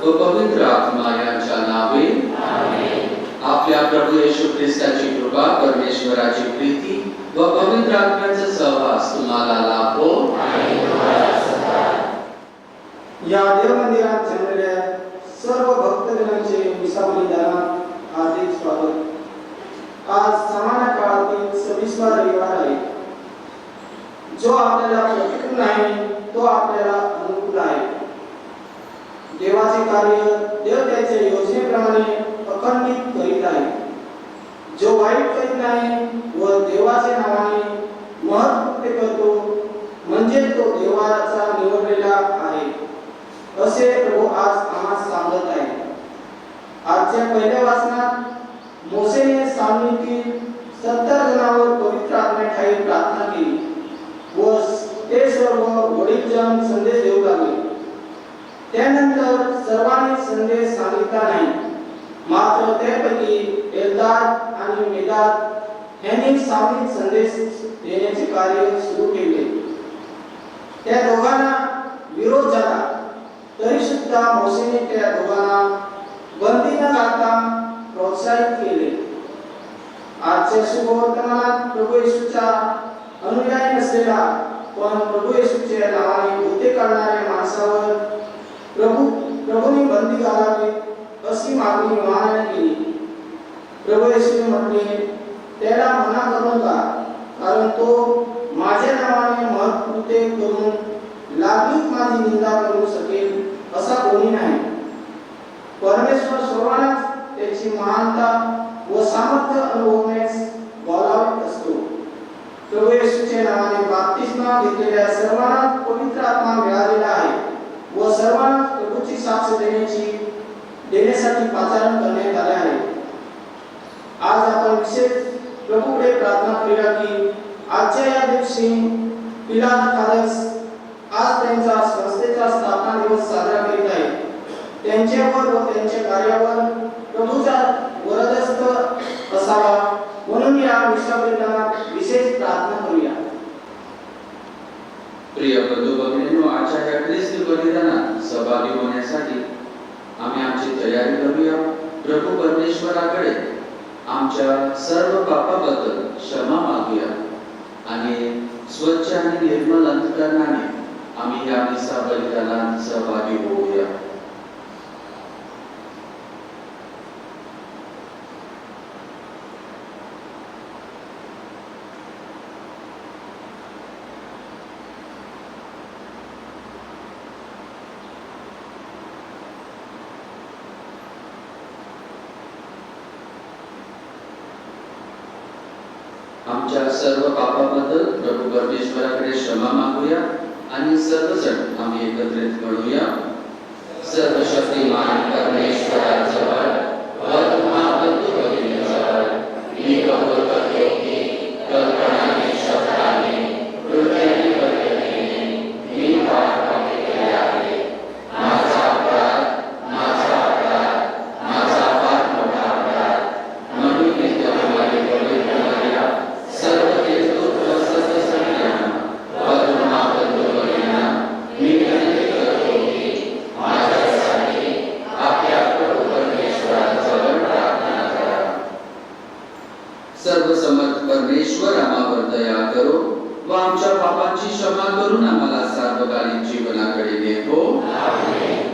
व पवित्र आत्मा यांच्या नावे आपल्या प्रभू येशू ख्रिस्ताची कृपा, परमेश्वराची प्रीती व पवित्र आत्म्याचा सहवास तुम्हाला लाभो. या देवमंदिरात जमलेल्या सर्व भक्तजनांचे मिसाबलीदारात हार्दिक स्वागत. आज समान काळातील 26वा रविवार आहे. जो आपल्याला प्रतिकूल नाही तो आपल्याला अनुकूल आहे. देवाचे कार्य देव त्याच्या योजनेप्रमाणे अखंडित करीत आहे. जो वाईट करीत नाही व देवाच्या नावाने महत्कृत्य करतो म्हणजे तो देवाचा निवडलेला आहे असे प्रभू आज आम्हाला सांगत आहे. आजच्या पहिल्या वाचनात मोसेने सामूहिक 70 जणांवर पवित्र आत्म्याखाली प्रार्थना केली व ते सर्व वडीलजन संदेश देऊ लागले. त्यानंतर सर्वांनी संदेश सांगितला नाही, मात्र त्यापैकी एल्दाद आणि मेदाद यांनी सामूहिक संदेश देण्याचे कार्य सुरू केले. त्या दोघांना विरोध झाला तरी सुद्धा मोसेने त्या दोघांना बंदी न घालता प्रोत्साहित केले. आजच्या शुभवर्तमानात प्रभू येशूचा अनुयायी नसलेला पण प्रभू येशूच्या नावाने भूते काढणाऱ्या माणसावर प्रभूने बंदी घालावी अशी मागणी योहानाने केली. प्रभू येशूने म्हटले, त्याला मना करू नका, कारण तो माझ्या नावाने महत्कृत्य करून लागलीच माझी निंदा करू शकेल असा कोणी नाही. परमेश्वर सर्वांनाच त्याची महानता व सामर्थ्य अनुभवण्यास बोलावत असतो. प्रभू येशूच्या नावाने बाप्तिस्मा घेतलेल्या सर्वांना पवित्र आत्मा मिळालेला आहे व सर्वांना प्रभूची साक्ष देण्यासाठी पाचारण करण्यात आले आहे. आज आपण विशेष प्रभूकडे प्रार्थना करूया की आजच्या या दिवशी पिलात फादर्स आज त्यांचा संस्थेचा स्थापना दिवस साजरा करीत आहेत. त्यांच्यावर व त्यांच्या कार्यावर प्रभूचा वरदहस्त असावा म्हणून या मिसाबलीदारात विशेष प्रार्थना करूया. प्रिय बंधू भगिनींनो, आजच्या या ख्रिस्ती बलिदानात सहभागी होण्यासाठी आम्ही आमची तयारी करूया. प्रभू परमेश्वराकडे आमच्या सर्व पापाबद्दल क्षमा मागूया आणि स्वच्छ आणि निर्मल अंतकरणाने आम्ही या मिसा बलिदानात सहभागी होऊया. आमच्या सर्व पापाबद्दल प्रभू परमेश्वराकडे क्षमा मागूया आणि सर्वजण आम्ही एकत्रित म्हणूया. सर्वशक्तिमान परमेश्वराजवळ व तुम्हा बंधू भगिनींजवळ मी कबूल करतो की कल्पनाने, शब्दाने, कृत्याने, वचनाने मी पाप केले आहे. माझा अपराध फार मोठा अपराध. म्हणून मी तुम्हाला पवित्र मानला सर्व देवदूत व सर्व सैन्यांना व तुम्हा बंधू भगिनींना मी विनंती करतो की माझ्यासाठी आपल्या प्रभू परमेश्वराजवळ प्रार्थना करा. सर्वसमर्थ परमेश्वर आम्हावर दया करो व आमच्या पापांची क्षमा करून आम्हाला सार्वकालिक जीवनाकडे नेतो. आमेन.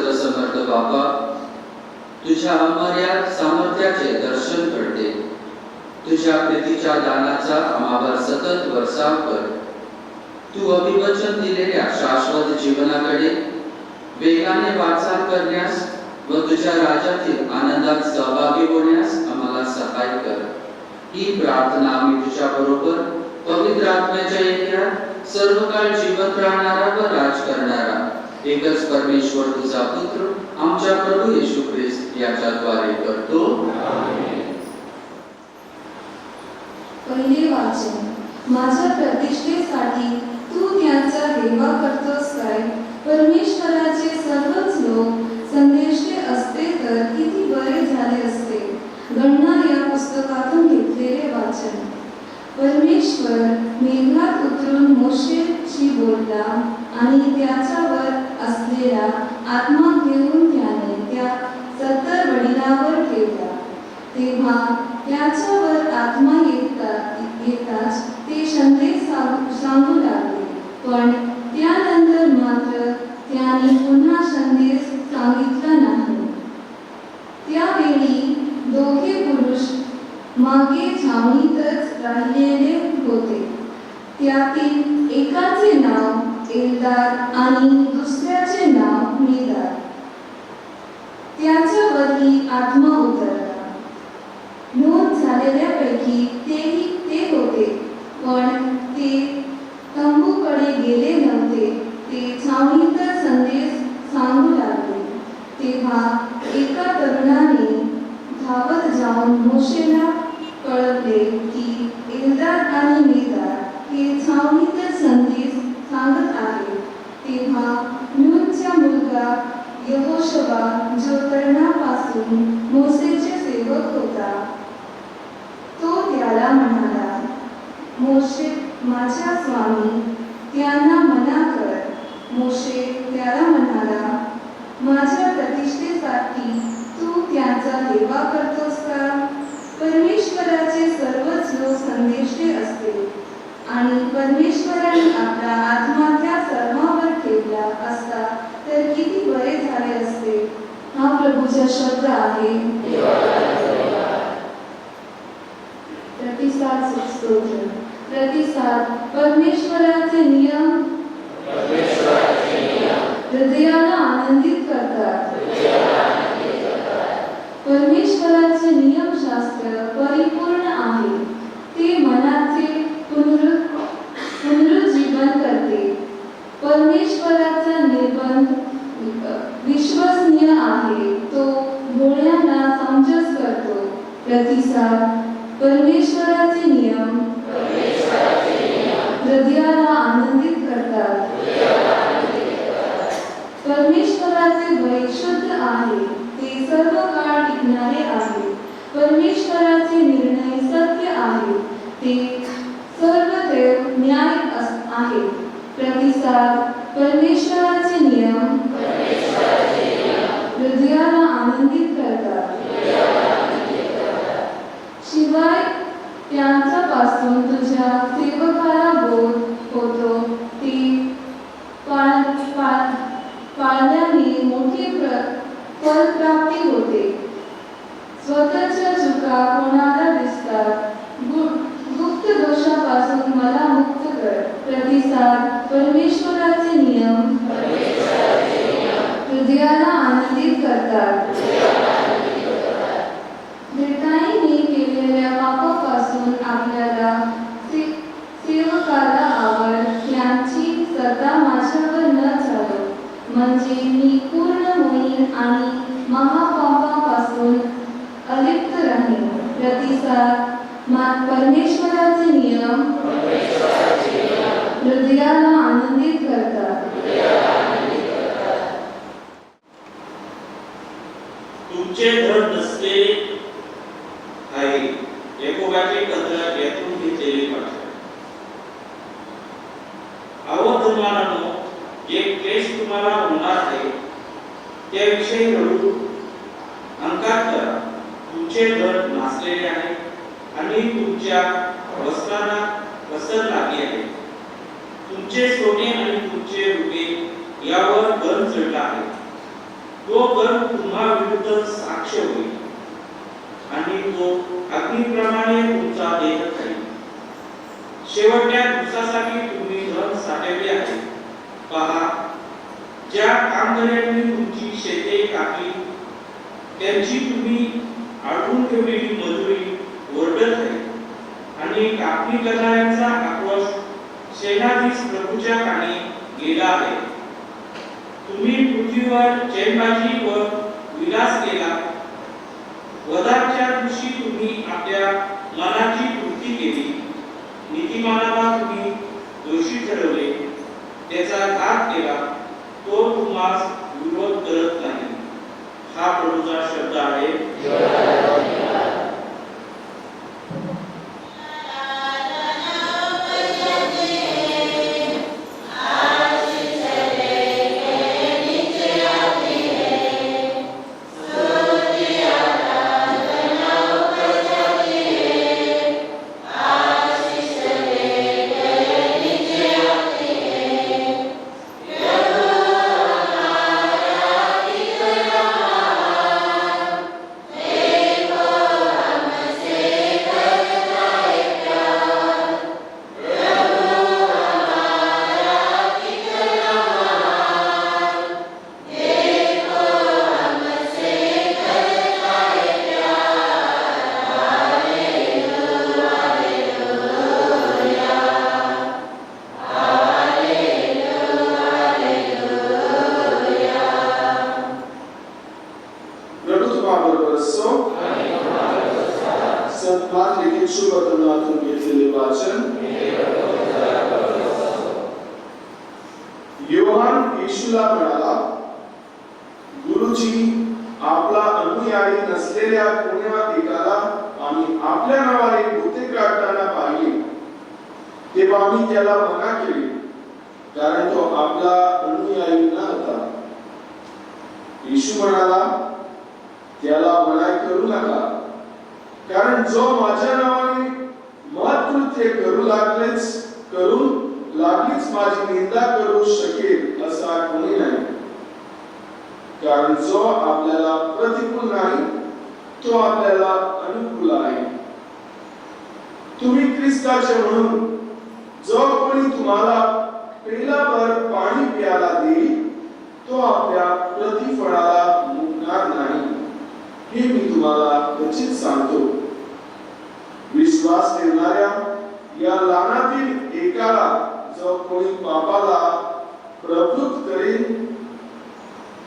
सर्वसमर्थ बाबा, तुझ्या अमर्याद सामर्थ्याचे दर्शन घडते. तुझ्या प्रीतीच्या दानाचा आम्हावर सतत वर्षाव कर. तू अभिवचन दिलेल्या शाश्वत जीवनाकडे वेगाने वाटचाल करण्यास व तुझ्या राज्यातील आनंदात सहभागी होण्यास आम्हाला सहाय्य कर. ही प्रार्थना आम्ही तुझ्या बरोबर पवित्र आत्म्याच्या ऐक्यात सर्व काळ जिवंत राहणारा व राज करणारा एकच परमेश्वर तुझा पुत्र आमच्या प्रभू येशू ख्रिस्त याच्याद्वारे करतो. पहिले वाचन. माझ्या प्रतिष्ठेसाठी तू त्यांचा हेवा करतोस काय? परमेश्वराचे सर्वच लोक संदेष्टे असते तर किती बरे झाले असते. गणना या पुस्तकातून घेतलेले वाचन. परमेश्वर मेघात उतरून मोशेशी बोलला आणि त्याच्यावर असलेला आत्मा घेऊन त्याने त्या 70 वडिलांवर ठेवला. तेव्हा त्याच्यावर आत्मा येताच ते संदेश सांगू लागले. पण त्यानंतर मात्र त्यांनी पुन्हा संदेश सांगितला नाही. त्यावेळी दोघे पुरुष मागे छावणीतच राहिलेले होते. त्यातील एकाचे नाव एल्दाद आणि दुसऱ्याचे नाव मेदाद. त्याच्यावरही आत्मा उतरला. नोंद झालेल्यापैकी ते होते, पण ते तंबूकडे गेले नव्हते. ते छावणीतच संदेश सांगू लागले. तेव्हा एका तरुणाने धावत जाऊन मोशेला कळवले की एल्दाद आणि मेदाद हे छावणीतच संदेश सांगत आहेत. तेव्हा नूनचा मुलगा यहोशवा, जो तरुणापासून मोशेचे सेवक होता, तो त्याला म्हणाला, मोशे माझ्या स्वामी, त्यांना मना कर. मोशे त्याला म्हणाला, माझ्या प्रतिष्ठेसाठी तू त्यांचा हेवा करतोस का? परमेश्वराचे सर्वच लोक संदेष्टे असते आणि परमेश्वराने आपला आत्मा त्या सर्वांवर ठेवला असता तर किती बरे झाले असते. हा प्रभूचा शब्द आहे. प्रतिसाद स्तोत्र. प्रतिसाद. परमेश्वराचे नियम हृदयाला आनंदित करतात. परमेश्वराचे नियमशास्त्र परिपूर्ण आहे. ते मनाचे पुनरुज्जीवन करते. परमेश्वराचा निर्बंध विश्वसनीय आहे. तो भोळ्यांना समंजस करतो. प्रतिसाद. परमेश्वराचे नियम हृदयाला आनंदित करतात. परमेश्वराचे भय शुद्ध आहे. ते सर्व काळ टिकणारे आहे. परमेश्वराचे निर्णय सत्य आहे. ते सर्वत्र न्याय आहे. प्रतिसाद. परमेश्वराचे नियम हृदयाला आनंदित करतात. शिवाय त्यांच्यापासून तुझ्या सेवकाला बोध होतो. ते पाळल्याने मोठी फलप्राप्ती होते. स्वतःच्या चुका कोणाला दिसतात. गुप्त दोषापासून मला मुक्त कर. प्रतिसाद. परमेश्वराचे नियम हृदयाला आनंदित करतात. भेटाईने केलेल्या पापापासून आपल्याला सेवकाला आवड. त्यांची सत्ता माझ्यावर न चालो, म्हणजे मी पूर्ण होईन आणि महापापापासून अलिप्त राहीन. प्रतिसाद. परमेश्वराचे नियम हृदयाला आनंदित करतात. तुमचे धड नसलेले आहे. याकोबाचे पत्र यातून घेतलेले पाठ. अवधमानानो, जे क्लेश तुम्हाला होणार आहे त्याविषयी रडू अंकात करा. तुमचे धड नासलेले आहे आणि तुमच्या वस्त्रांना कसर लागली आहे. तुमचे सोने आणि तुमचे रुपये यावर गंज चढला आहे. तो गर्भ तुम्हा विरुद्ध साक्ष होईल आणि तो अग्निप्रमाणे तुमचा देह खाईल. शेवटच्या दिवसासाठी तुम्ही धन साठवले आहे. पहा, ज्या कामकर्त्यांनी तुमची शेते कापली त्यांची तुम्ही अडवून ठेवलेली मजुरी ओरडत आहे आणि कापणी करणाऱ्यांचा आक्रोश सेनाधीश प्रभूच्या कानी गेला आहे. तुम्ही पृथ्वीवर चैनबाजी व विलास केला. वधाच्या दिवशी तुम्ही आपल्या मनाची पूर्ती केली. नीतिमानाला तुम्ही दोषी ठरवले, त्याचा घात केला, तो तुम्हास विरोध करत नाही. हा प्रभूचा शब्द आहे. योहान येशूला म्हणाला, गुरुजी, आपला अनुयायी नसलेल्या कोण्या एकाला आम्ही आपल्या नावाने भूते काढताना पाहिले, तेव्हा आम्ही त्याला मना केली, कारण तो आपला अनुयायी नव्हता. येशू म्हणाला, त्याला मनाई करू नका, कारण जो माझ्या नावाने महत्कृत्य करू लागलीच माझी निंदा करू शकेल असा कोणी नाही. कारण जो आपल्याला प्रतिकूल नाही तो आपल्याला अनुकूल आहे. तुम्ही ख्रिस्ताचे म्हणून जो कोणी तुम्हाला पेलाभर पाणी प्यायला देईल तो आपल्या प्रतिफळाला मुकणार नाही, हे मी तुम्हाला निश्चित सांगतो. विश्वास ठेवणाऱ्या या लहानातील एकाला जो कोणी पापाला प्रवृत्त करेल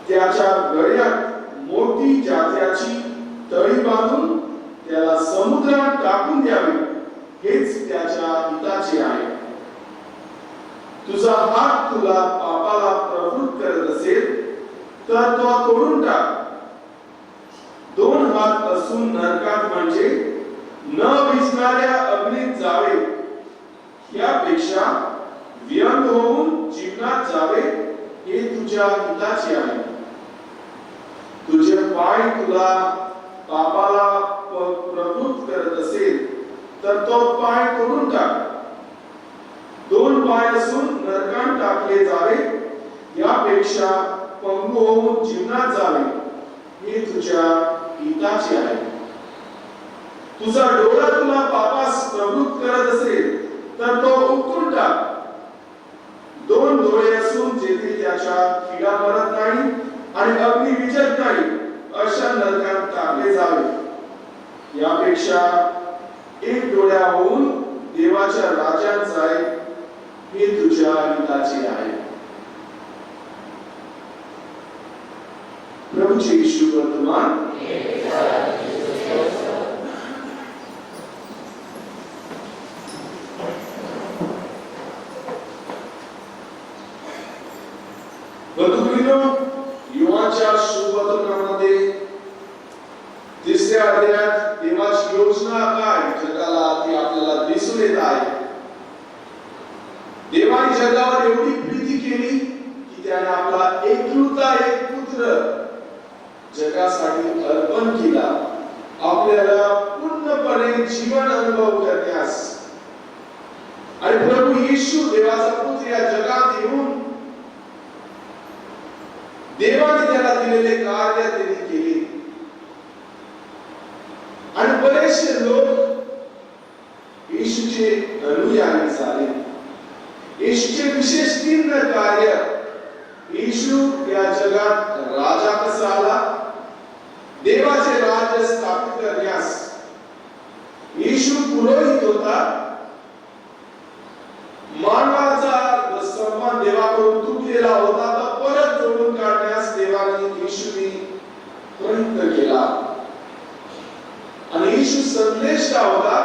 त्याच्या गळ्यात मोठी जात्याची तळी बांधून त्याला समुद्रात टाकून द्यावी, हेच त्याच्या हिताचे आहे. तुझा हात तुला पापाला प्रवृत्त करत असेल तर तो तोडून टाक. दोन हात असून नरकात म्हणजे न विसणाऱ्या अग्नीत जावे यापेक्षा व्यंग होऊन जीवनात जावे हे तुझ्या हिताचे आहे. तुझे पाय तुला पापाला प्रवृत्त करत असेल तर तो पाय तोडून टाक. दोन पाय असून नरकात टाकले जावे यापेक्षा पंगू होऊन जीवनात जावे हे तुझ्या हिताचे आहे. तुझा डोळा तुला पापास प्रवृत्त करत असेल तर तो उपटून टाक. दोन डोळे असून जेथे त्याच्या किडा मरत नाही आणि अग्नी विझत नाही अशा नरकात टाकले जावे यापेक्षा एक डोळ्या होऊन देवाच्या राज्यात जाय हे तुझ्या हिताचे आहे. प्रभूचे येशू वर्तमान योहानच्या शुभवर्तमानामध्ये तिसऱ्या अध्यायात देवाची योजना काय जगाला ती आपल्याला दिसून येत आहे. देवाने जगावर एवढी प्रीती केली की त्याने आपला एकलौता एक पुत्र जगासाठी अर्पण केला, आपल्याला पूर्णपणे जीवन अनुभव करण्यास. आणि प्रभू येशू देवाचा पुत्र या जगात येऊन देवाने त्याला दिलेले कार्य त्यांनी केले आणि बरेचसे लोक येशूचे अनुयायी झाले. येशूचे विशेष 3 कार्य. येशू या जगात राजा कसा आला, देवाचे राज्य स्थापित करण्यास. येशू पुरोहित होता, मानवाचा सन्मान देवाकडून तुटलेला होता तर परत जोडून काढण्यास देवाने येशूने प्रयत्न केला. आणि येशू संदेष्टा होता,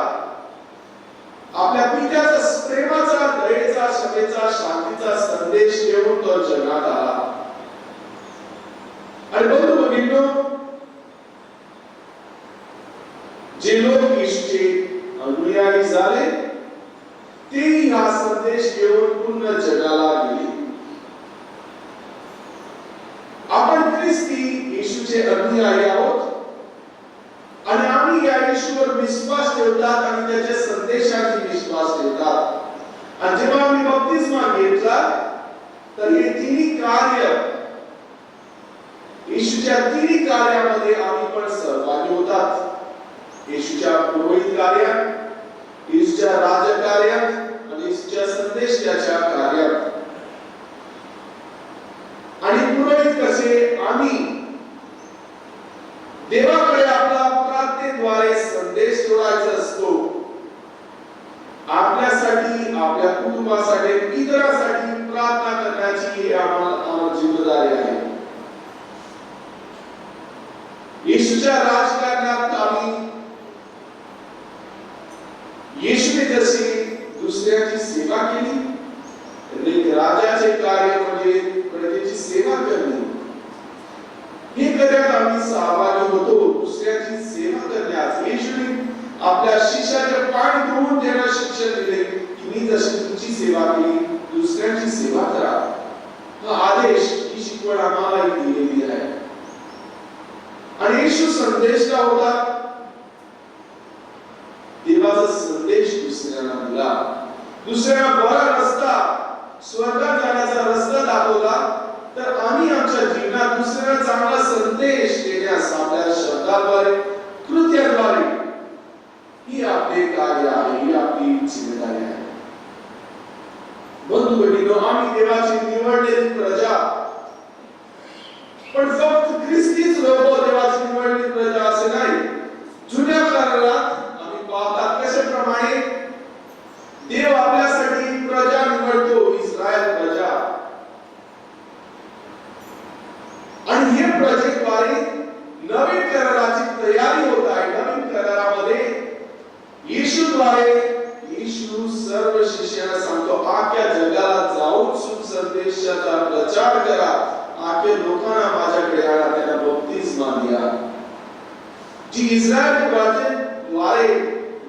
आपल्या पित्याचा प्रेमाचा, दयेचा, क्षमेचा, शांतीचा संदेश घेऊन तो जगात आला. आणि बंधू भगिनींनो, जे लोक येशूचे अनुयायी झाले तेही हा संदेश घेऊन पूर्ण जगाला गेले. आपण ख्रिस्ती येशूचे अनुयायी आहोत आणि आम्ही या येशूवर विश्वास ठेवतात आणि त्याच्या संदेशाची विश्वास ठेवतात. आणि जेव्हा आम्ही बप्तिस्मा घेतला तर हे तिन्ही कार्य, येशूच्या तिन्ही कार्यामध्ये आम्ही पण सहभागी होतात. येशूच्या पुरोहित कार्यात, येशूच्या राजकार्यात आणि येशूच्या संदेशाच्या कार्यात. आणि पुरोहित कसे, आम्ही देवाकडे आपला प्रार्थनेद्वारे संदेश सोडायचा असतो. आपल्यासाठी, आपल्या कुटुंबासाठी, इतरांसाठी प्रार्थना करण्याची आम्हाला जिम्मेदारी आहे. येशूच्या राजकारणात आम्ही येशूने जशी दुसऱ्याची सेवा केली, एक राजाचे कार्य म्हणजे प्रजेची सेवा करणे, हे कार्यात आम्ही सहभागी होतो. दुसऱ्याची सेवा करण्यास येशूने आपल्या शिष्याचे पाय धुवून त्यांना शिक्षण दिले की मी जशी तुमची सेवा केली दुसऱ्याची सेवा करा. हा आदेश, ही शिकवण आम्हाला दिलेली आहे. आणि येशू संदेशला होता, देवाचा संदेश दुसऱ्यांना दिला, दुसऱ्यांना बरा रस्ता, स्वर्गात जाण्याचा रस्ता दाखवला. तर आम्ही आमच्या जीवनात दुसऱ्यांना चांगला संदेश देण्यास आपल्या शब्दाद्वारे, कृत्याद्वारे, ही आपले कार्य आहे, ही आपली जिम्मेदारी आहे. बंधू भगिनींनो, आम्ही देवाची निवडलेली प्रजा, पण फक्त ख्रिस्तीच लोक देवाची निवडलेली प्रजा असे नाही. जुन्या करारात आम्ही पाहतात कशाप्रमाणे देव आपल्यासाठी प्रजा निवडतो, इस्रायल प्रजा. आणि हे प्रजेद्वारे नवीन कराराची तयारी होत आहे. नवीन करारामध्ये येशूद्वारे येशू सर्व शिष्यांना सांगतो, आख्या जगाला जाऊन सुसंदेशाचा प्रचार करा, आख्या लोकांना माझ्याकडे आणा, त्यांना बप्तिस्मा द्या. जी इस्रायल प्रजेद्वारे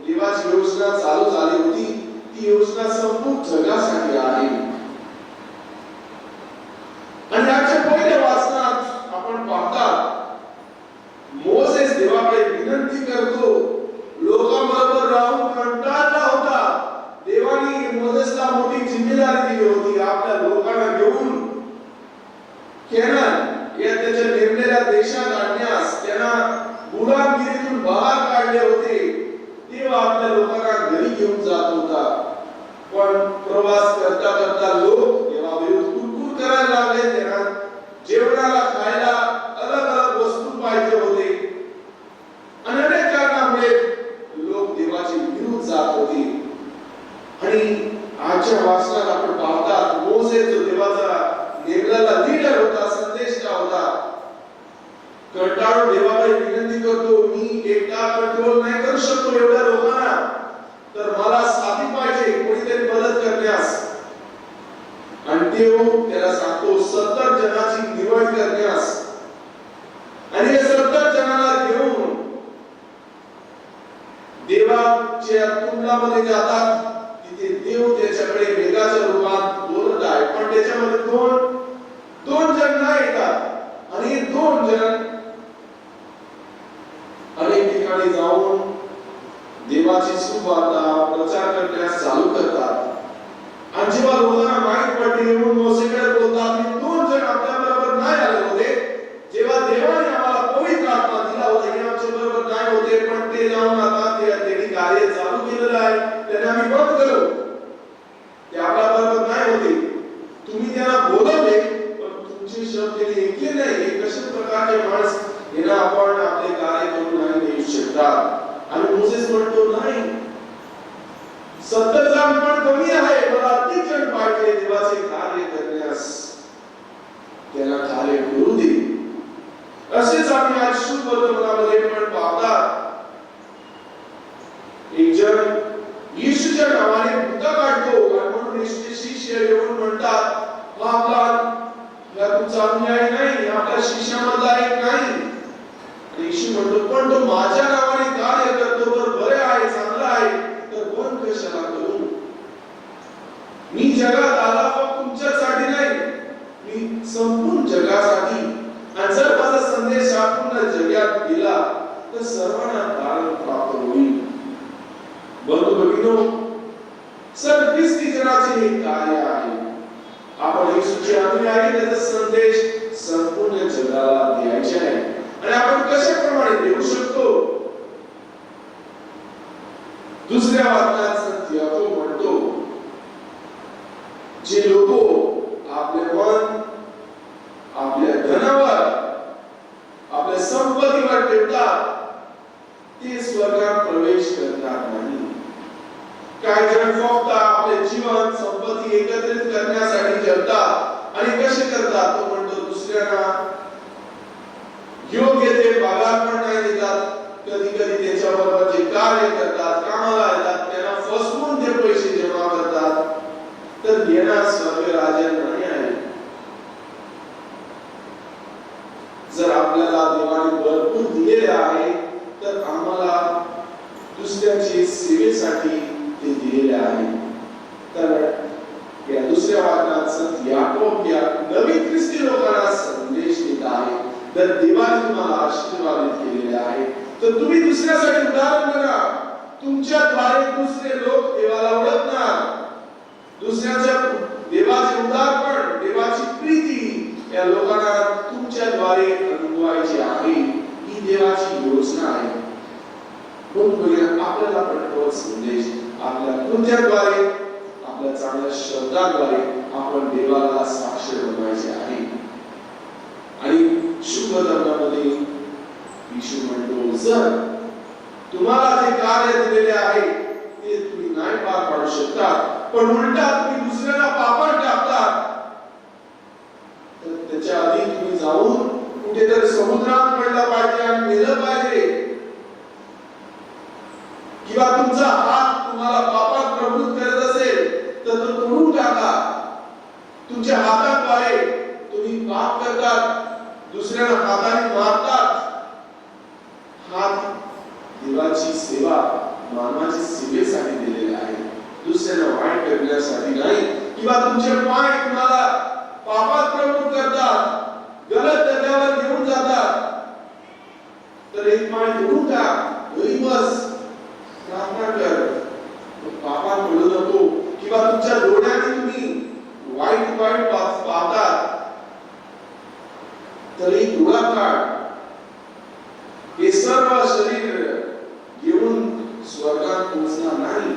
देवाची योजना चालू झाली होती, ती योजना संपूर्ण जगासाठी आहे. आणि आजच्या पहिल्या वाचनात आपण पाहतात, मोसेस देवाकडे विनंती करतो, लोकांबरोबर राहून कंटाळला होता. देवाने मोसेसला मोठी जिम्मेदारी दिली होती, आपल्या लोकांना घेऊन केनान या त्याच्या नेमलेल्या देशात आणण्यास. त्यांना गुलामगिरीतून बाहेर काढले होते. देव आपल्या लोकांना घरी घेऊन जात होता. पण प्रवास करता करता लोक देवाविरुद्ध कुरकुर करायला लागले. त्यांना जेवणाला खायला अलग अलग वस्तू पाहिजे होते आणि अनेक कारणामुळे लोक देवाचे विरुद्ध जात होते. आणि आजच्या वाचनात आपण पाहतात, मोसेस जो देवाचा नेमलेला लीडर होता, संदेशता होता, कंटाळून देवाकडे विनंती करतो, मी एकटा कंट्रोल नाही करू शकतो एवढ्या लोकांना, तर मला साथी पाहिजे, कोणीतरी मदत करण्यास. आणि देव त्याला सांगतो 70 जणांची निवड करण्यास. आणि हे 70 जणांना घेऊन देवाच्या तुंडामध्ये जातात. तिथे देव त्याच्याकडे मेघाच्या रूपात बोलत आहे, पण त्याच्यामध्ये दोन जण नाही येतात. आणि 2 जण अनेक ठिकाणी जाऊन देवाची सुवार्ता प्रचार करण्यास चालू करतात. आणि जेव्हा लोकांना माहित पडते म्हणून मोसेकडे बोलतात, 2 जण आपल्या बरोबर नाही आले होते, बोललेलं आहे त्यांना आम्ही बंद करू, ते आपल्या बरोबर नाही होते. तुम्ही त्यांना बोलवले पण तुमचे शब्द त्यांनी ऐकले नाही. हे कशा प्रकारचे माणस यांना आपण आपले कार्य करून नाही देऊ शकतात. आणि मोसेस म्हणतो नाही, 70 जण पण कमी आहे, मला अधिक जण पाहिजे देवाचे कार्य करण्यास. त्यांना कार्य करू दे. असेच आम्ही आज शुभ वर्तमानामध्ये पण पाहतात. एक जण येशूच्या नावाने भूत काढतो आणि म्हणून येशूचे शिष्य येऊन म्हणतात, हा आपला तुमचा अनुयायी नाही, आपल्या शिष्यामधला एक नाही. आणि येशू म्हणतो, पण तो माझ्या नावाने कार्य करतो तर बरे आहे, चांगला आहे, तर बंद कशाला करू? मी जगात आला फक्त तुमच्यासाठी नाही, मी संपूर्ण जगासाठी. आणि जर माझा संदेश संपूर्ण जगात गेला तर सर्वांना तारण प्राप्त होईल. बंधू भगिनींनो, सर्व ख्रिस्ती जनाचे हे कार्य आहे. आपण येशूचे अनुयायी, त्याचा संदेश संपूर्ण जगाला द्यायचा आहे. आणि आपण कशाप्रमाणे देऊ शकतो? दुसऱ्या वाक्यात संत याकोब म्हणतो, जे लोक आपले मन आपल्या धनावर, आपल्या संपत्तीवर ठेवतात ते स्वर्गात प्रवेश करणार नाही. काही जण फक्त आपले जीवन संपत्ती एकत्रित करण्यासाठी जगतात. आणि कसे करतात? तो म्हणतो दुसऱ्यांना योग्य ते पगार पण नाही देतात. कधी कधी त्याच्याबरोबर जे कार्य करतात, कामाला येतात, त्यांना फसवून ते पैसे जमा करतात. तर देणार स्वर्ग राज्य नाही आहे. जर आपल्याला देवाने भरपूर दिलेले आहे तर आम्हाला दुसऱ्याची सेवेसाठी ते दिलेले आहे. तर या दुसऱ्या वाक्यात संत याकोब या नवीन ख्रिस्ती लोकांना संदेश देत आहे. तर देवाने तुम्हाला आशीर्वादित केलेले आहे तर तुम्ही दुसऱ्यासाठी उदाहरण बना. तुमच्याद्वारे दुसरे लोक देवाला ओळखणार. दुसऱ्याच्या देवाचे उदाहरण, देवाची प्रीती या लोकांना तुमच्याद्वारे अनुभवायची आहे. ही देवाची योजना आहे. म्हणून आपल्याला पण संदेश आपल्या कृत्याद्वारे, आपल्या चांगल्या शब्दाद्वारे आपण देवाला साक्ष बनवायचे आहे. आणि शुभ धर्मामध्ये येशू म्हणतो, जर तुम्हाला जे कार्य दिलेले आहे ते तुम्ही नाही पार पाडू शकता, पण उलटा तुम्ही दुसऱ्याला पापात टाकतात, तर त्याच्या आधी तुम्ही जाऊन कुठेतरी समुद्रात पडला पाहिजे आणि मेलं पाहिजे. किंवा तुमचा हात तुम्हाला पापात प्रवृत्त करत असेल तर तो तोडून टाका. तुमच्या हाताद्वारे तुम्ही पाप करतात, दुसऱ्याला हाताने मारतात. हात देवाची सेवा, मानवाची सेवेसाठी दिलेला आहे, दुसऱ्याला वाईट करण्यासाठी नाही. किंवा तुमचे पाय तुम्हाला पापात प्रवृत्त करतात, गलत रस्त्यावर घेऊन जातात, तर एक पाय तोडून टाक, घरी बस, प्रार्थना कर, पापात पडू नको. किंवा तुमच्या डोळ्याने तुम्ही वाईट पाहतात तर एक डोळा काढ. हे सर्व शरीर घेऊन स्वर्गात पोहोचणार नाही,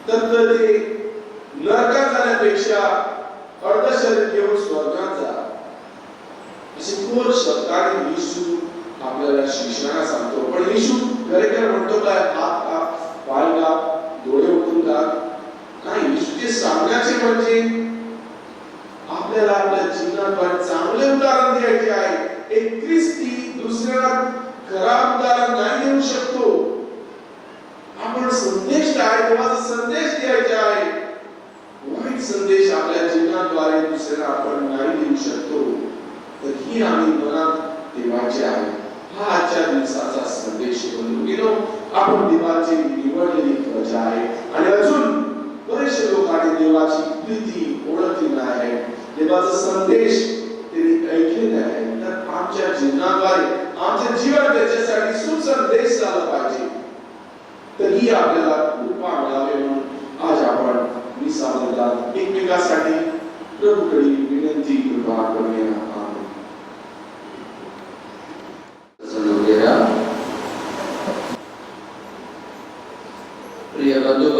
तर ते नरकात जाण्यापेक्षा अर्ध शरीर घेऊन स्वर्गात जा. असे थोर शब्दाने येशू आपल्याला शिष्याला सांगतो. पण येशू खरेखर म्हणतो काय? हात काप, पाय काप, डोळे उघडून टाक? नाही. येशूचे सांगण्याचे म्हणजे आपल्याला आपल्या जीवनात चांगले उदाहरण द्यायचे आहे. एक ख्रिस्ती दुसऱ्याला खराब उदाहरण नाही देऊ शकतो. आपण संदेश आहे, देवाचा संदेश द्यायचा आहे. वाईट संदेश आपल्या जीवनाद्वारे दुसऱ्याला आपण नाही देऊ शकतो. तर ही आम्ही मनात ठेवायची आहे. हा आजच्या दिवसाचा संदेश बनून गेलो. आपण देवाची निवडलेली प्रजा आहे आणि अजून बरेचसे लोकांनी देवाची प्रीती ओळखली नाही, देवाचा संदेश त्यांनी ऐकले नाही. तर आमच्या जीवनाद्वारे आमचे जीवन त्याच्यासाठी सुसंदेश झाला पाहिजे. तर ही आपल्याला कृपा मिळावी म्हणून आज आपण विसावलेला एकमेकांसाठी प्रभूकडे विनंती कृपा करूया. प्रिय बंधू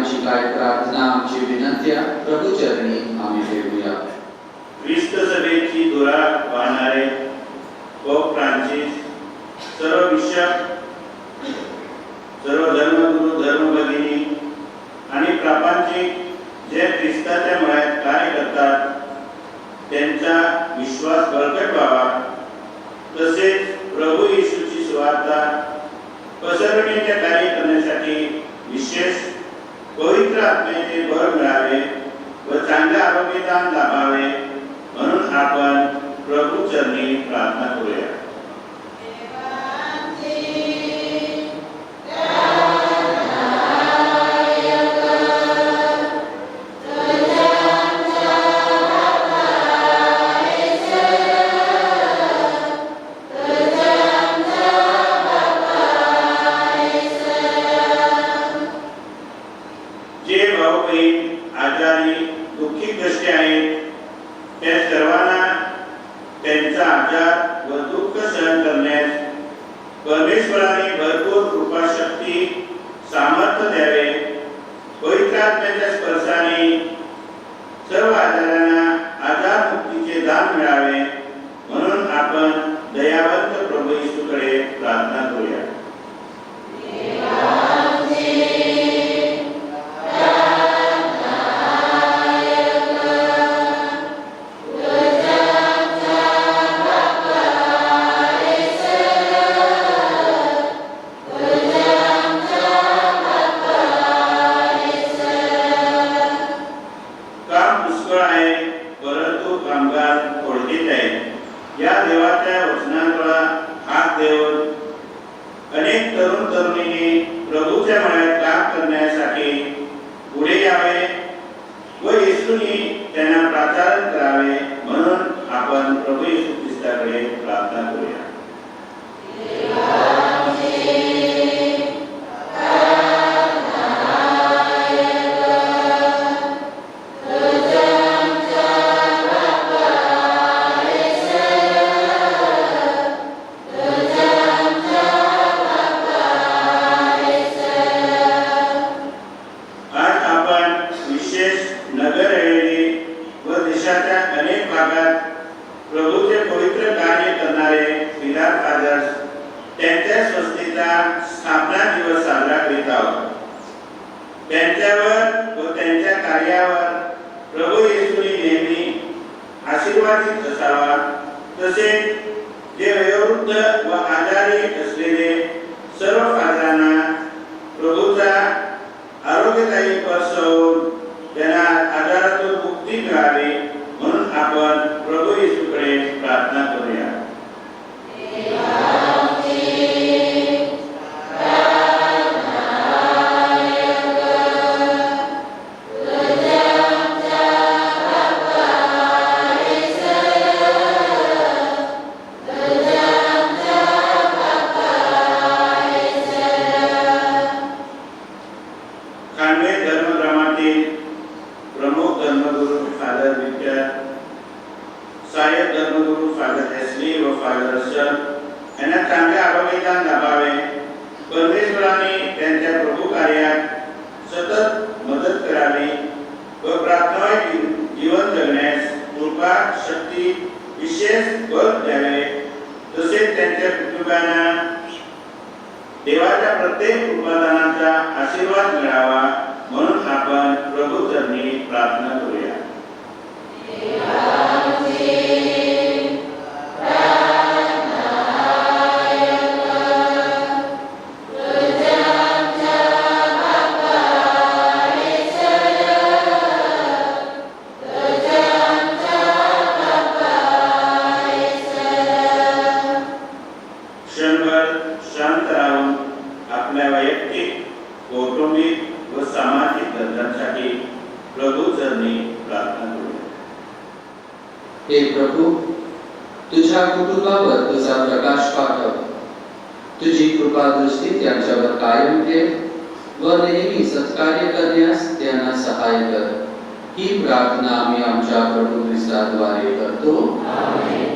आमची काय प्रार्थना आमची विनंत्या प्रभू चरणी आम्ही ठेवूया. ख्रिस्त सभेची धुरा वाहणारे पोप फ्रान्सिस, सर्व बिशप, सर्व धर्मगुरू, धर्मभगिनी आणि प्रापंचिक जे ख्रिस्ताच्या मळ्यात कार्य करतात त्यांचा विश्वास बळकट व्हावा, तसेच प्रभू येशूची सुवार्ता पसरवण्याचे कार्य करण्यासाठी विशेष पवित्र आत्म्याचे बळ मिळावे व चांगले आरोग्यदान लाभावे म्हणून आपण प्रभू चरणी प्रार्थना करूया. जे भाऊ बहीण आजारी दुःखी कष्टी आहेत त्या सर्वांना त्यांचा आजार व दुःख सहन करण्यास परमेश्वराने भरपूर कृपा शक्ती सामर्थ्य द्यावे. पवित्र आत्म्याच्या स्पर्शाने सर्व आजारांना आजार मुक्तीचे दान मिळावे म्हणून आपण दयावंत प्रभू येशूकडे प्रार्थना करूया. काम पुष्कळ आहे परंतु कामगार थोडकेच आहेत. या देवाच्या वचनांवर हात देऊन अनेक तरुण तरुणींनी प्रभूच्या मळ्यात काम करण्यासाठी पुढे यावे व येशूनी त्यांना प्राचारण करावे म्हणून आपण प्रभू येशू ख्रिस्ताकडे प्रार्थना करूया. आज आपण विशेष नगर हवेली व देशाच्या अनेक भागात प्रभूचे पवित्र कार्य करणारे पिलार फादर्स त्यांच्या स्वस्तीचा स्थापना दिवस साजरा करीत आहोत. त्यांच्यावर व त्यांच्या कार्यावर प्रभू येशूने नेहमी आशीर्वादित असावा. तसेच जे वयोवृद्ध व आजारी असलेले सर्व फादरांना प्रभूचा आरोग्यदायी स्पर्श होऊन त्यांना आजारातून मुक्ती मिळावी म्हणून आपण प्रभू येशूकडे प्रार्थना करूया. खांडवे धर्मग्रामातील प्रमुख धर्मगुरू फादर विक्टर, सहाय्यक धर्मगुरू फादर एसली व फादर रशल यांना चांगले आरोग्यदान लाभावे. परमेश्वराने त्यांच्या प्रभू कार्यात सतत मदत करावी व प्रार्थनामय जीवन जगण्यास कृपा शक्ती विशेष बळ द्यावे. तसेच त्यांच्या कुटुंबांना देवाच्या प्रत्येक कृपादानाचा आशीर्वाद मिळावा म्हणून आपण प्रभू चरणी प्रार्थना करूया. क्षणभर शांत राहून आपल्या वैयक्तिक, कौटुंबिक व सामाजिक गरजांसाठी प्रभू चरणी प्रार्थना करूया. हे प्रभू, तुझ्या कुटुंबावर तुझा प्रकाश पाठव. तुझी कृपा दृष्टी त्यांच्यावर कायम ठेव व नेहमी सत्कार्य करण्यास त्यांना सहाय्य कर. ही प्रार्थना आम्ही आमच्या प्रभू ख्रिस्ताद्वारे करतो. आमेन.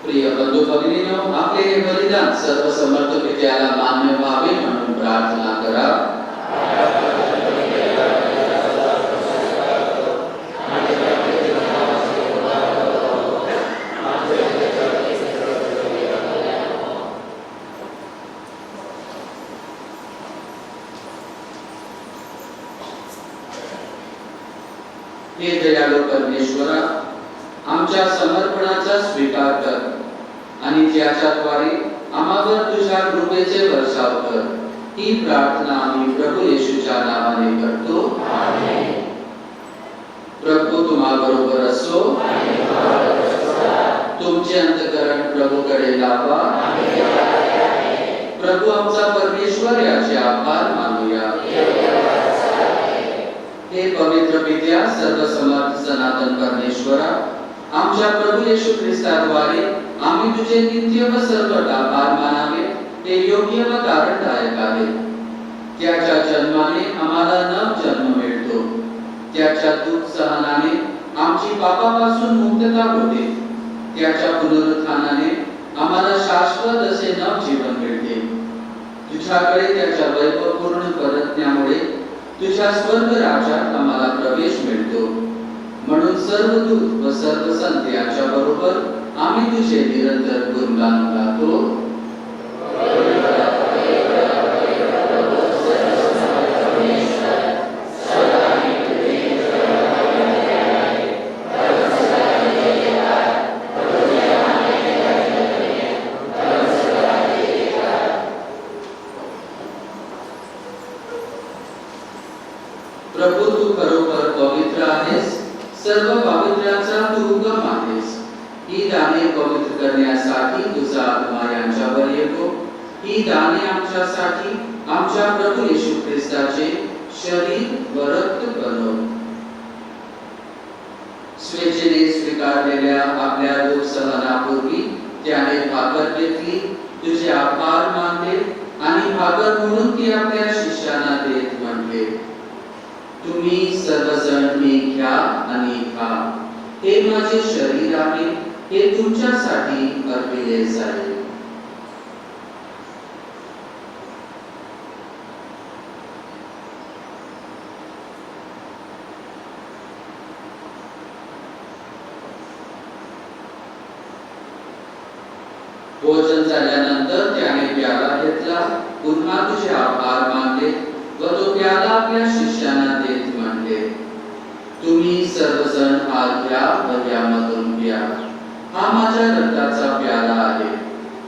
प्रिय बंधू भगिनींनो, आपले हे बलिदान सर्व समर्थ पित्याला मान्य व्हावे म्हणून प्रार्थना करा. हे दयाळू परमेश्वरा, आमच्या समर्पणाचा स्वीकार कर आणि त्याच्याद्वारे आम्हावर तुझ्या कृपेचे वर्षाव कर. ही प्रार्थना आम्ही प्रभू येशूच्या नावाने करतो. आमेन. प्रभू तुम्हा बरोबर असो. तुमचे अंतःकरण प्रभूकडे लावा. प्रभू आमचा परमेश्वर याचे आभार मानूया. हे पवित्र पित्या, सर्वसमर्थ सनातन परमेश्वरा, आमच्या प्रभू येशू ख्रिस्ताद्वारे आम्ही तुझे नित्य व सर्वदा आभार मानावे ते योग्य व कारणदायक आहे. त्याच्या जन्माने आम्हाला नव जन्म मिळतो. त्याच्या दुःख सहनाने आमची पापापासून मुक्तता होते. त्याच्या पुनरुत्थानाने आम्हाला शाश्वत असे नव जीवन मिळते. तुझ्याकडे त्याच्या वैभवपूर्ण परतण्यामुळे तुझ्या स्वर्ग राज्यात आम्हाला प्रवेश मिळतो. म्हणून सर्व दूत व सर्व संत यांच्या बरोबर आम्ही तुझे निरंतर गुणगान गातो. प्रभू, तू खरोखर पवित्र आहेस. सर्व पावित्र्याचा तू उगम आहेस. ही दाने पवित्र करण्यासाठी तुझा आत्मा यांच्यावर येतो. ही दाने आमच्यासाठी आमच्या प्रभू येशू ख्रिस्ताचे शरीर व रक्त बनव. स्वेच्छेने स्वीकारलेल्या आपल्या दुःख सहनापूर्वी त्याने भाकर घेतली, तुझे आभार मानले आणि भाकर म्हणून ती आपल्या शिष्यांना देत म्हटले, तुम्ही सर्वजण हे घ्या आणि खा. हे माझे शरीर आहे, हे तुमच्यासाठी अर्पिले जाईल. भोजन झाल्यानंतर त्याने प्याला घेतला, पुन्हा तुझे आभार मानले व तो प्याला आपल्या शिष्यांना देत म्हटले, तुम्ही सर्वजण हा घ्या व यामधून प्या. हा माझ्या रक्ताचा प्याला आहे,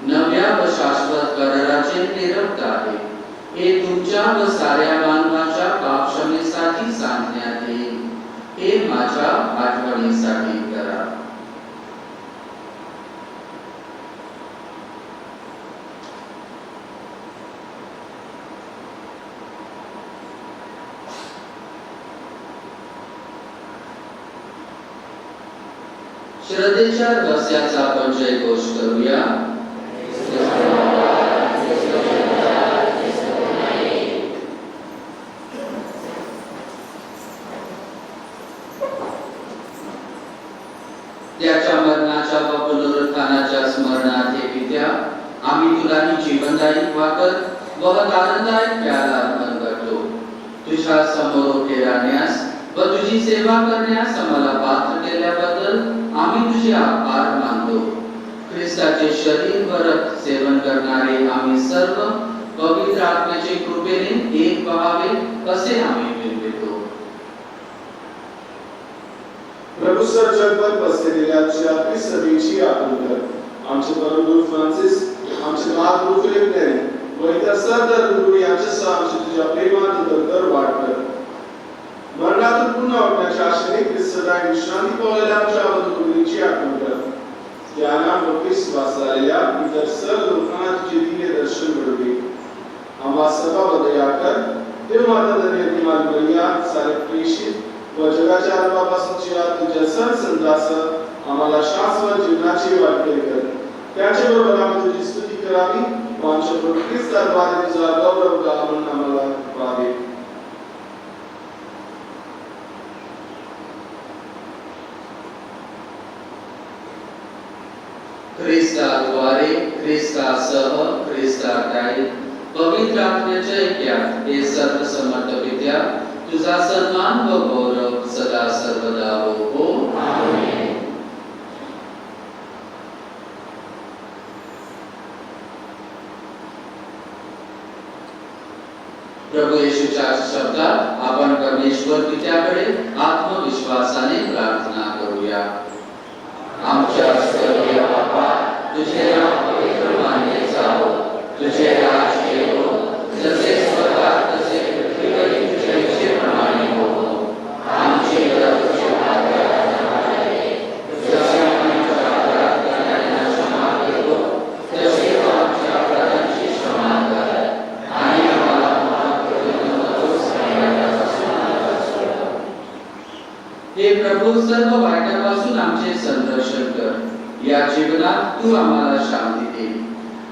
नव्या व शाश्वत कराराचे ते रक्त आहे. हे तुमच्या व साऱ्या मानवाच्या पापक्षमेसाठी सांगण्यात येईल. हे माझ्या आठवणीसाठी करा. श्रद्धेच्या रहस्याचा आपण जयघोष करूया. त्याच्या मरणाच्या व पुनरुत्थानाच्या स्मरणात हे पित्या, आम्ही तुला ही जीवनदायी भाकर व तारणदायक प्याला अर्पण करतो. तुझ्या समोर उभे राहण्यास व तुझी सेवा करण्यास आम्हाला पात्र केल्याबद्दल आम्ही तुझे आभार मानतो. ख्रिस्ताचे शरीर व रक्त सेवन करणारे आम्ही सर्व पवित्र आत्म्याचे कृपेने एक व्हावे असे आम्ही विनवितो. प्रभू सर जगभर पसरलेल्या आपली सभेची आठवण कर. आमचे परमगुरू फ्रान्सिस, आमचे महागुरू फिलिप नेरी व इतर सर्व धर्मगुरू यांच्यासह आमची तुझ्या प्रेमात निरंतर वाढ कर. मरणातून पुन्हा उठण्याच्या आशेने ख्रिस्ताने विश्रांती पावलेल्या आमच्या बंधुभगिनीची आठवण कर. त्यांना विश्वास झालेल्या इतर सर्व लोकांना तुझे दिव्य दर्शन घडू दे. आम्हा सर्वांवर दया कर. देव माता धन्य माल मरिया, सारे प्रेषित व जगाच्या आरंभापासूनच्या तुझ्या संतासह आम्हाला शाश्वत जीवनाची वाटणी कर. त्याच्याबरोबर आम्ही तुझी स्तुती करावी व आमच्या प्रभू ख्रिस्ताद्वारे तुझा गौरव गाऊन आम्हाला पाहावे. ख्रिस्ताद्वारे, ख्रिस्तासह, ख्रिस्ताताई पवित्र आत्म्याच्या ऐक्यात हे सर्वसमर्थ पित्या तुझा सन्मान व गौरव सदा सर्वदा हो. आमेन. प्रभू येशूच्या शब्दात आपण परमेश्वर पित्याकडे आत्मविश्वासाने प्रार्थना करूया. आमच्या स्वर्गीय बापा, तुझे नाव पवित्र मानले जावो, तुझे राज येवो, जसे स्वर्गात तसे पृथ्वीवरील तुझ्या इच्छेप्रमाणे होवो. आमची दररोजची भाकरी आज आम्हाला दे, जसे आम्ही आमच्या अपराधकारांना क्षमा करतो, तसे तू आमच्या अपराधांची क्षमा कर, आणि आम्हाला हे प्रभू सर्व वाईटापासून आमचे संरक्षण कर. या जीवनात तू आम्हाला शांती दे.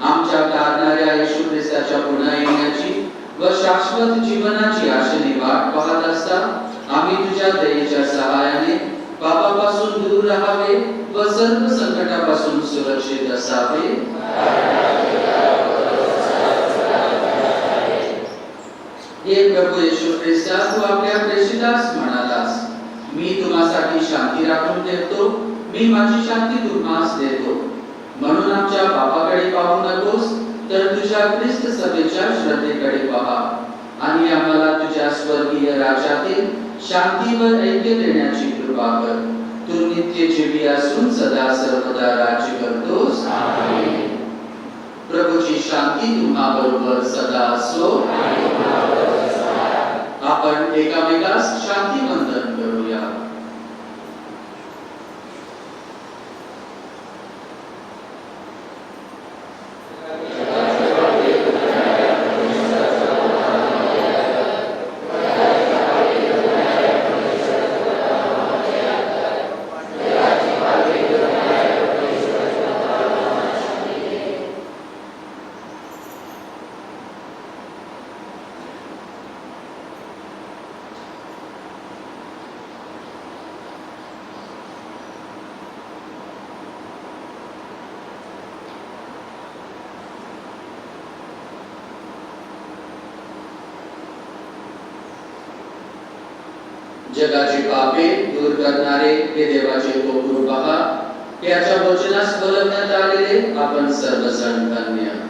आमच्या तारणाऱ्या येशू ख्रिस्ताच्या पुन्हा येण्याची व शाश्वत जीवनाची आशेने वाट पाहत असता आम्ही तुझ्या दयेच्या सहाय्याने पापापासून दूर राहावे व सर्व संकटापासून सुरक्षित असावे. हे प्रभू येशू ख्रिस्ता, तू आपल्या प्रेषितास म्हणालास, मी तुम्हासाठी शांती राखून ठेवतो, मी माझी शांती तुम्हास देतो. म्हणून आमच्या पापाकडे पाहू नकोस, तर तुझ्या ख्रिस्त सभेच्या श्रद्धेकडे पहा आणि आम्हाला तुझ्या स्वर्गीय राज्यातील शांती व ऐक्य देण्याची कृपा कर. तू नित्य जीवी असून सदा सर्वदा राज्य करतोस. आमेन. प्रभूची शांती तुम्हा बरोबर सदा असो. आपण एकामेकास शांती वंदन करूया. जगाची पापे दूर करणारे हे देवाचे कोपरू पहा. त्याच्या वचनास बोलवण्यात आलेले आपण सर्वजण धन्य.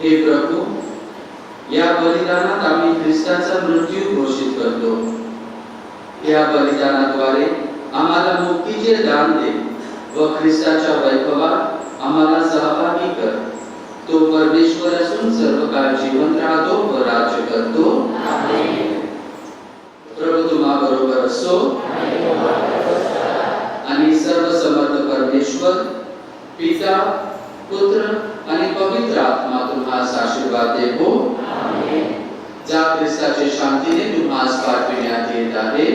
हे प्रभू, या बलिदानात आम्ही ख्रिस्ताचा मृत्यू घोषित करतो. या बलिदानाद्वारे आम्हाला मुक्तीचे दान दे व ख्रिस्ताच्या वैभवात आम्हाला सहभागी कर. तो परमेश्वर असून सर्व काळ जिवंत राहतो व राज्य करतो. प्रभू तुम्हा बरोबर असो. आणि सर्व समर्थ परमेश्वर पिता, पुत्र आणि पवित्र आत्मा तुम्हास आशीर्वाद देवो. ज्या ख्रिस्ताच्या शांतीने तुम्हास पाठविण्यात येत आहे